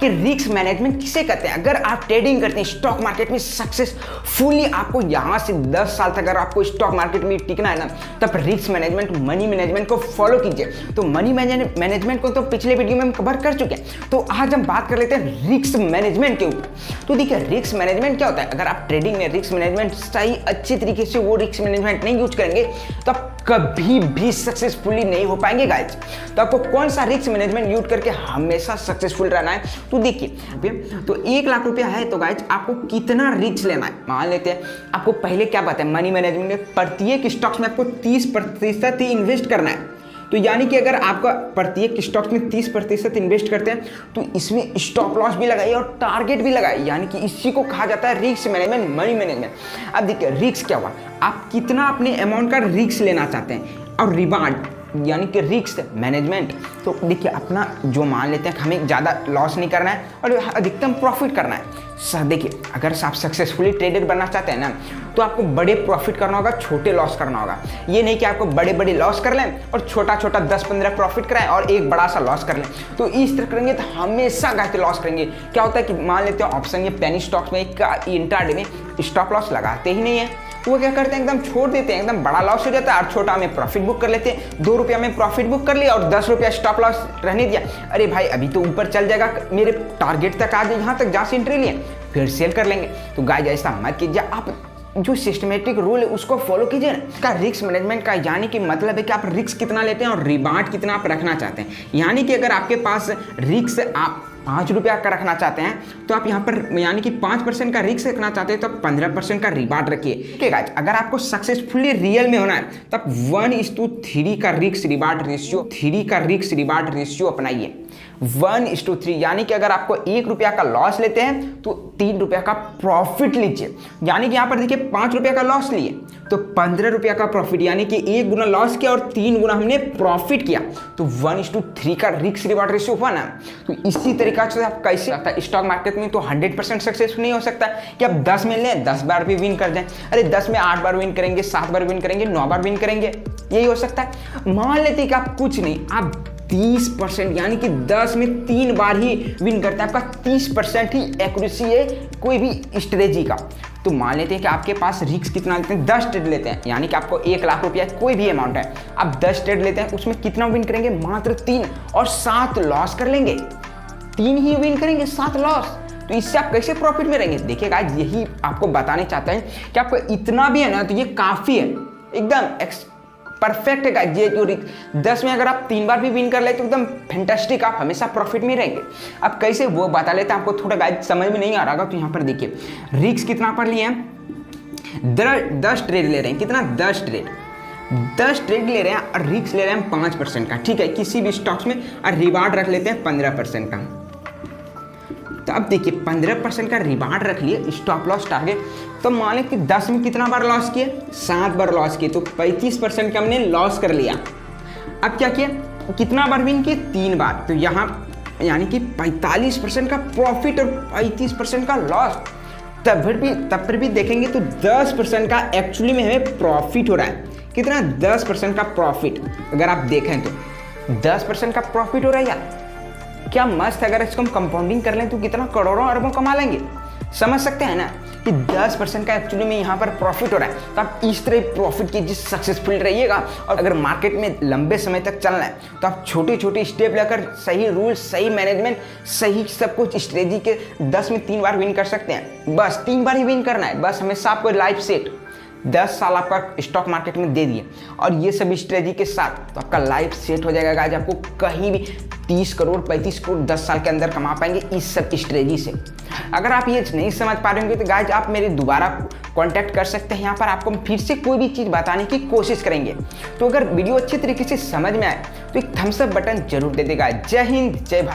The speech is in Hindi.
कि रिस्क मैनेजमेंट किसे कहते हैं। अगर आप ट्रेडिंग करते हैं स्टॉक मार्केट में सक्सेसफुली, आपको यहाँ से 10 साल तक अगर आपको स्टॉक मार्केट में टिकना है ना, तब रिस्क मैनेजमेंट, मनी मैनेजमेंट को फॉलो कीजिए। तो मनी मैनेजमेंट को तो पिछले वीडियो में हम कवर कर चुके हैं, तो आज हम बात कर लेते हैं रिस्क मैनेजमेंट के ऊपर। तो देखिए रिस्क मैनेजमेंट क्या होता है। अगर आप ट्रेडिंग में रिस्क मैनेजमेंट सही अच्छी तरीके से वो रिस्क मैनेजमेंट नहीं यूज करेंगे तो आप कभी भी सक्सेसफुली नहीं हो पाएंगे गाइज। तो आपको कौन सा रिस्क मैनेजमेंट यूज करके हमेशा सक्सेसफुल रहना है, तो देखिए तो 1 लाख रुपया है तो गाइज आपको कितना रिस्क लेना है। मान लेते हैं आपको पहले क्या पता है, मनी मैनेजमेंट में प्रत्येक स्टॉक्स में आपको 30% ही इन्वेस्ट करना है। तो यानी कि अगर आपका प्रत्येक स्टॉक्स में 30% इन्वेस्ट करते हैं तो इसमें स्टॉप लॉस भी लगाइए और टारगेट भी लगाइए, यानी कि इसी को कहा जाता है रिस्क मैनेजमेंट, मनी मैनेजमेंट। अब देखिए रिस्क क्या हुआ, आप कितना अपने अमाउंट का रिस्क लेना चाहते हैं और रिवार्ड यानी कि रिस्क मैनेजमेंट। तो देखिए अपना जो मान लेते हैं हमें ज़्यादा लॉस नहीं करना है और अधिकतम प्रॉफिट करना है। देखिए अगर आप सक्सेसफुली ट्रेडर बनना चाहते हैं ना, तो आपको बड़े प्रॉफिट करना होगा, छोटे लॉस करना होगा। ये नहीं कि आपको बड़े बड़े लॉस कर लें और छोटा छोटा 10-15 प्रॉफिट कराएं और एक बड़ा सा लॉस कर लें। तो इस तरह करेंगे तो हमेशा घाटे लॉस करेंगे। क्या होता है कि मान लेते हैं ऑप्शन या पेनी स्टॉक्स में इंट्राडे में स्टॉप लॉस लगाते ही नहीं है, तो वो क्या करते हैं एकदम छोड़ देते हैं, एकदम बड़ा लॉस हो जाता है और छोटा में प्रॉफिट बुक कर लेते हैं। 2 रुपया में प्रॉफिट बुक कर लिया और 10 रुपया स्टॉप लॉस रहने दिया। अरे भाई अभी तो ऊपर चल जाएगा, मेरे टारगेट तक आ जाए, यहाँ तक जहाँ से एंट्री लिए फिर सेल कर लेंगे। तो गाइस ऐसा मत कीजिए, आप जो सिस्टमेटिक रूल है उसको फॉलो कीजिए ना। इसका रिस्क मैनेजमेंट का यानी कि मतलब है कि आप रिस्क कितना लेते हैं और रिवार्ड कितना आप रखना चाहते हैं। यानी कि अगर आपके पास रिस्क आप 5 रुपया का रखना चाहते हैं तो आप यहाँ पर यानी कि 5% का रिस्क रखना चाहते हैं तो आप 15% का रिवार्ड रखिए। ठीक है गाइस, अगर आपको सक्सेसफुली रियल में होना है तो आप 1:3 का रिस्क रिवार्ड रेशियो अपनाइए। 1:3 यानी कि अगर आपको 1 रुपया का लॉस लेते हैं तो 3 रुपया का प्रॉफिट लीजिए। यानी कि यहाँ पर देखिए 5 रुपया का लॉस लिए तो 15 रुपया का प्रॉफिट, यानी कि 1 गुना लॉस किया और 3 गुना हमने प्रॉफिट किया। तो 1:3 का रिस्क रिवार्ड रेशियो हुआ ना। तो इसी तरीका से आप कैसे आता है स्टॉक मार्केट में तो 100% सक्सेसफुल नहीं हो सकता कि आप 10 में लें 10 बार भी विन कर जाएं। अरे 10 में 8 बार विन करेंगे, 7 बार विन करेंगे, 9 बार विन करेंगे, यही हो सकता है। मान लेते हैं कि आप कुछ नहीं, आप 30% यानी कि 10 में 3 बार ही विन करते हैं, आपका 30% ही एक्यूरेसी है कोई भी स्ट्रेटजी का। तो मान लेते हैं कि आपके पास रिस्क कितना लेते हैं, 10 ट्रेड लेते हैं, यानी कि आपको 1 लाख रुपया कोई भी अमाउंट है, आप 10 ट्रेड लेते हैं, उसमें कितना विन करेंगे, मात्र 3 और 7 लॉस कर लेंगे। 3 ही विन करेंगे, 7 लॉस। तो इससे आप कैसे प्रॉफिट में रहेंगे। देखिए गाइस यही आपको बताने चाहते हैं कि आपको इतना भी है ना तो ये काफ़ी है, एकदम परफेक्ट है गाइस। ये जो 10 में अगर आप 3 बार भी विन कर ले तो एकदम फैंटास्टिक, आप हमेशा प्रॉफिट में रहेंगे। अब कैसे वो बता लेते हैं, आपको थोड़ा गाइस समझ में नहीं आ रहा होगा। तो यहाँ पर देखिए रिस्क कितना पर लिए हैं, 10 ट्रेड ले रहे हैं, कितना 10 ट्रेड ले रहे हैं और रिस्क ले रहे हैं 5% का। ठीक है, किसी भी स्टॉक्स में और रिवार्ड रख लेते हैं 15% का। तो अब देखिए 15% का रिवार्ड रख लिए, स्टॉप लॉस टारगेट। तो मान लें कि 10 में कितना बार लॉस किए, 7 बार लॉस किए, तो 35% का हमने लॉस कर लिया। अब क्या किया, कितना बार विन किए, 3 बार। तो यहाँ यानी कि 45% का प्रॉफिट और 35% का लॉस। तब फिर भी देखेंगे तो 10% का एक्चुअली में हमें प्रॉफिट हो रहा है। कितना, 10% का प्रॉफिट। अगर आप देखें तो 10% का प्रॉफिट हो रहा है यार, क्या मस्त है। अगर इसको हम कंपाउंडिंग कर लें तो कितना करोड़ों अरबों कमा लेंगे। समझ सकते हैं ना कि 10% का एक्चुअली में यहाँ पर प्रॉफिट हो रहा है। तो आप इस तरह प्रॉफिट कीजिए, सक्सेसफुल रहिएगा। और अगर मार्केट में लंबे समय तक चलना है तो आप छोटे छोटे स्टेप लेकर सही रूल, सही मैनेजमेंट, सही सब कुछ स्ट्रेटजी के 10 में 3 बार विन कर सकते हैं। बस 3 बार ही विन करना है, बस हमेशा आपको लाइफ सेट 10 साल आपका स्टॉक मार्केट में दे दिए और ये सब स्ट्रेटजी के साथ तो आपका लाइफ सेट हो जाएगा गाइस। आपको कहीं भी 30 करोड़ 35 करोड़ 10 साल के अंदर कमा पाएंगे इस सब स्ट्रेटजी से। अगर आप ये नहीं समझ पा रहे होंगे तो गाइस आप मेरे दोबारा कांटेक्ट कर सकते हैं। यहाँ पर आपको फिर से कोई भी चीज़ बताने की कोशिश करेंगे। तो अगर वीडियो अच्छी तरीके से समझ में आए तो एक थम्स अप बटन जरूर दे देगा। जय हिंद, जय भारत।